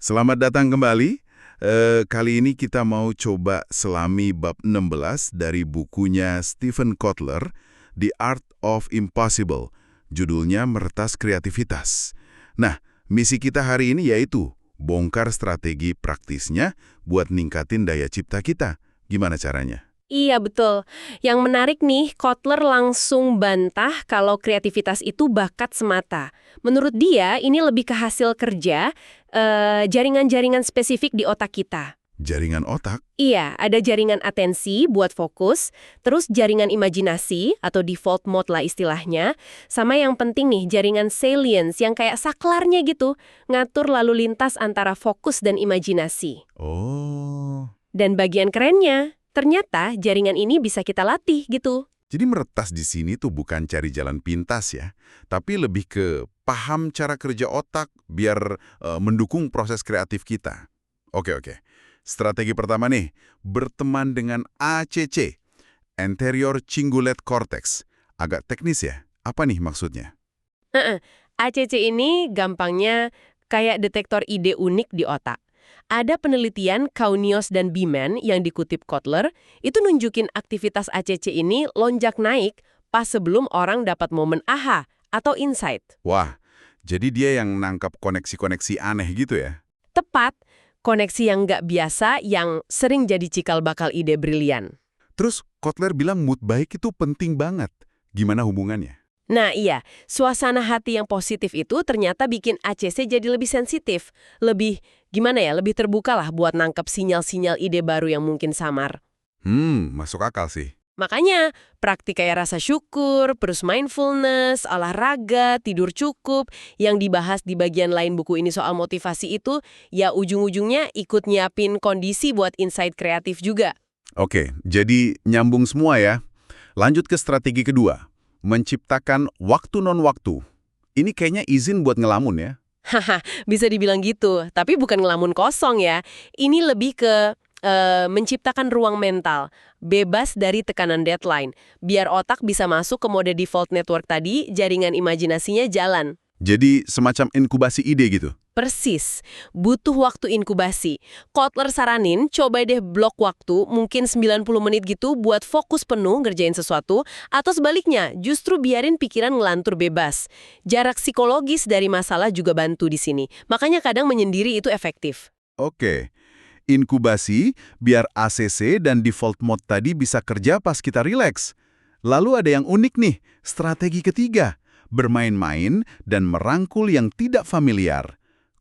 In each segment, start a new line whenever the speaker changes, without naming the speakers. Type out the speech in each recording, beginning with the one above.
Selamat datang kembali. Kali ini kita mau coba selami bab 16 dari bukunya Stephen Kotler, The Art of Impossible. Judulnya Meretas Kreativitas. Nah, misi kita hari ini yaitu bongkar strategi praktisnya buat ningkatin daya cipta kita. Gimana caranya?
Iya, betul. Yang menarik nih, Kotler langsung bantah kalau kreativitas itu bakat semata. Menurut dia, ini lebih ke hasil kerja, jaringan-jaringan spesifik di otak kita.
Jaringan otak?
Iya, ada jaringan atensi buat fokus, terus jaringan imajinasi atau default mode lah istilahnya, sama yang penting nih, jaringan salience yang kayak saklarnya gitu, ngatur lalu lintas antara fokus dan imajinasi.
Oh.
Dan bagian kerennya, ternyata jaringan ini bisa kita latih gitu.
Jadi meretas di sini tuh bukan cari jalan pintas ya, tapi lebih ke paham cara kerja otak biar mendukung proses kreatif kita. Oke. Strategi pertama nih, berteman dengan ACC, Anterior Cingulate Cortex. Agak teknis ya, apa nih maksudnya?
ACC ini gampangnya kayak detektor ide unik di otak. Ada penelitian Kaunios dan Beeman yang dikutip Kotler, itu nunjukin aktivitas ACC ini lonjak naik pas sebelum orang dapat momen aha atau insight.
Wah, jadi dia yang nangkap koneksi-koneksi aneh gitu ya?
Tepat, koneksi yang nggak biasa yang sering jadi cikal bakal ide brilian.
Terus Kotler bilang mood baik itu penting banget. Gimana hubungannya?
Nah iya, suasana hati yang positif itu ternyata bikin ACC jadi lebih sensitif. Lebih, lebih terbuka lah buat nangkep sinyal-sinyal ide baru yang mungkin samar.
Masuk akal sih.
Makanya, praktik kayak rasa syukur, terus mindfulness, olahraga, tidur cukup, yang dibahas di bagian lain buku ini soal motivasi itu, ya ujung-ujungnya ikut nyiapin kondisi buat insight kreatif juga.
Oke, jadi nyambung semua ya. Lanjut ke strategi kedua. Menciptakan waktu non-waktu. Ini kayaknya izin buat ngelamun ya.
Haha, bisa dibilang gitu. Tapi bukan ngelamun kosong ya. Ini lebih ke menciptakan ruang mental, bebas dari tekanan deadline. Biar otak bisa masuk ke mode default network tadi, jaringan imajinasinya jalan.
Jadi semacam inkubasi ide gitu.
Persis, butuh waktu inkubasi. Kotler saranin, coba deh blok waktu, mungkin 90 menit gitu buat fokus penuh ngerjain sesuatu, atau sebaliknya, justru biarin pikiran ngelantur bebas. Jarak psikologis dari masalah juga bantu di sini. Makanya kadang menyendiri itu efektif.
Oke, inkubasi biar ACC dan default mode tadi bisa kerja pas kita rileks. Lalu ada yang unik nih, strategi ketiga, bermain-main dan merangkul yang tidak familiar.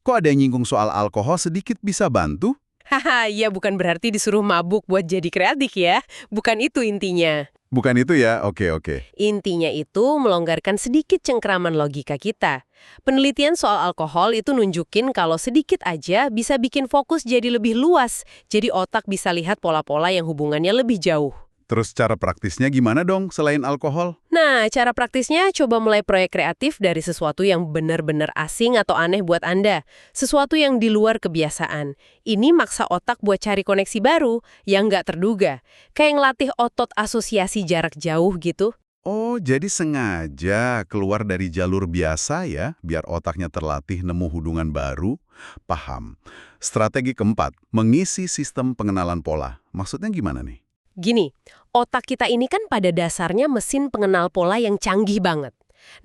Kok ada yang nyinggung soal alkohol sedikit bisa bantu?
Haha, ya bukan berarti disuruh mabuk buat jadi kreatif ya. Bukan itu intinya.
Bukan itu ya? Oke.
Intinya itu melonggarkan sedikit cengkraman logika kita. Penelitian soal alkohol itu nunjukin kalau sedikit aja bisa bikin fokus jadi lebih luas. Jadi otak bisa lihat pola-pola yang hubungannya lebih jauh.
Terus cara praktisnya gimana dong selain alkohol?
Nah, cara praktisnya coba mulai proyek kreatif dari sesuatu yang benar-benar asing atau aneh buat Anda. Sesuatu yang di luar kebiasaan. Ini maksa otak buat cari koneksi baru yang nggak terduga. Kayak ngelatih otot asosiasi jarak jauh gitu.
Oh, jadi sengaja keluar dari jalur biasa ya, biar otaknya terlatih nemu hubungan baru? Paham. Strategi keempat, mengisi sistem pengenalan pola. Maksudnya gimana nih?
Gini, otak kita ini kan pada dasarnya mesin pengenal pola yang canggih banget.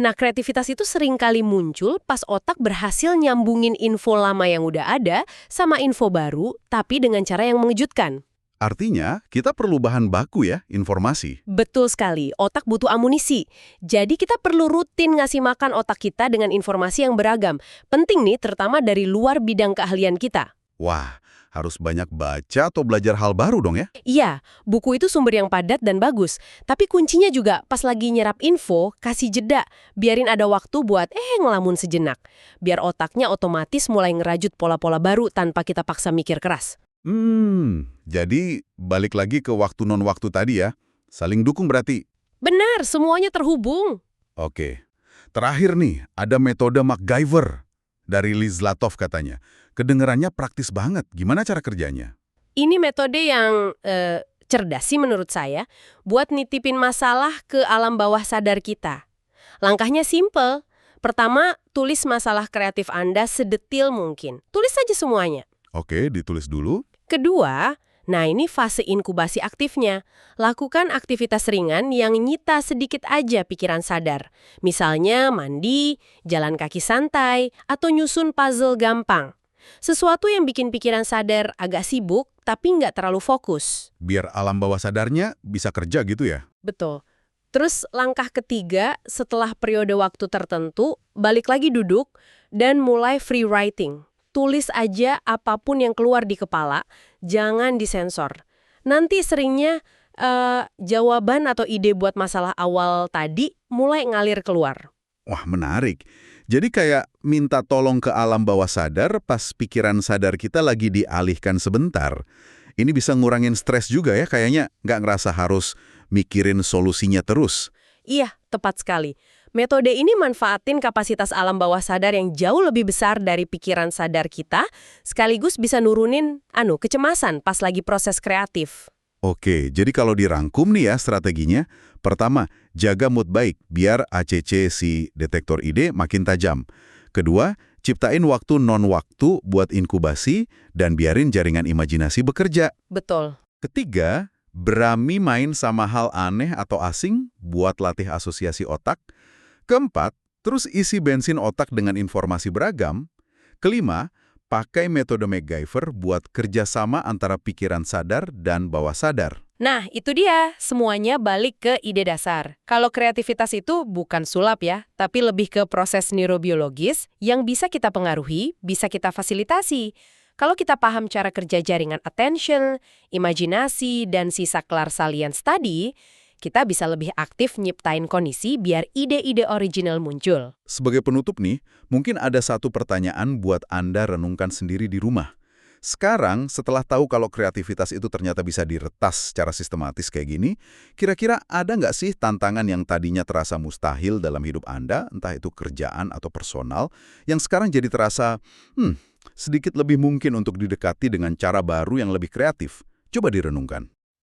Nah, kreativitas itu sering kali muncul pas otak berhasil nyambungin info lama yang udah ada sama info baru, tapi dengan cara yang mengejutkan.
Artinya, kita perlu bahan baku ya, informasi.
Betul sekali, otak butuh amunisi. Jadi kita perlu rutin ngasih makan otak kita dengan informasi yang beragam. Penting nih, terutama dari luar bidang keahlian kita.
Wah, harus banyak baca atau belajar hal baru dong ya?
Iya, buku itu sumber yang padat dan bagus. Tapi kuncinya juga pas lagi nyerap info, kasih jeda. Biarin ada waktu buat ngelamun sejenak. Biar otaknya otomatis mulai ngerajut pola-pola baru tanpa kita paksa mikir keras.
Jadi balik lagi ke waktu non-waktu tadi ya. Saling dukung berarti.
Benar, semuanya terhubung.
Oke. Terakhir nih, ada metode MacGyver. Dari Liz Latov katanya. Kedengerannya praktis banget. Gimana cara kerjanya?
Ini metode yang cerdas sih menurut saya, buat nitipin masalah ke alam bawah sadar kita. Langkahnya simple, Pertama, tulis masalah kreatif Anda sedetil mungkin. Tulis saja semuanya.
Oke, ditulis dulu.
Kedua, nah ini fase inkubasi aktifnya. Lakukan aktivitas ringan yang nyita sedikit aja pikiran sadar. Misalnya mandi, jalan kaki santai, atau nyusun puzzle gampang. Sesuatu yang bikin pikiran sadar agak sibuk, tapi nggak terlalu fokus.
Biar alam bawah sadarnya bisa kerja gitu ya?
Betul. Terus langkah ketiga, setelah periode waktu tertentu, balik lagi duduk dan mulai free writing. Tulis aja apapun yang keluar di kepala, jangan disensor. Nanti seringnya jawaban atau ide buat masalah awal tadi mulai ngalir keluar.
Wah, menarik. Jadi kayak minta tolong ke alam bawah sadar pas pikiran sadar kita lagi dialihkan sebentar. Ini bisa ngurangin stres juga ya, kayaknya nggak ngerasa harus mikirin solusinya terus.
Iya, tepat sekali. Metode ini manfaatin kapasitas alam bawah sadar yang jauh lebih besar dari pikiran sadar kita, sekaligus bisa nurunin kecemasan pas lagi proses kreatif.
Oke, jadi kalau dirangkum nih ya strateginya, pertama, jaga mood baik biar ACC si detektor ide makin tajam. Kedua, ciptain waktu non-waktu buat inkubasi dan biarin jaringan imajinasi bekerja.
Betul.
Ketiga, berani main sama hal aneh atau asing buat latih asosiasi otak. Keempat, terus isi bensin otak dengan informasi beragam. Kelima, pakai metode MacGyver buat kerjasama antara pikiran sadar dan bawah sadar.
Nah, itu dia. Semuanya balik ke ide dasar. Kalau kreativitas itu bukan sulap ya, tapi lebih ke proses neurobiologis yang bisa kita pengaruhi, bisa kita fasilitasi. Kalau kita paham cara kerja jaringan attention, imajinasi, dan sisa kelar salience tadi, kita bisa lebih aktif nyiptain kondisi biar ide-ide original muncul.
Sebagai penutup nih, mungkin ada satu pertanyaan buat Anda renungkan sendiri di rumah. Sekarang, setelah tahu kalau kreativitas itu ternyata bisa diretas secara sistematis kayak gini, kira-kira ada nggak sih tantangan yang tadinya terasa mustahil dalam hidup Anda, entah itu kerjaan atau personal, yang sekarang jadi terasa, sedikit lebih mungkin untuk didekati dengan cara baru yang lebih kreatif? Coba direnungkan.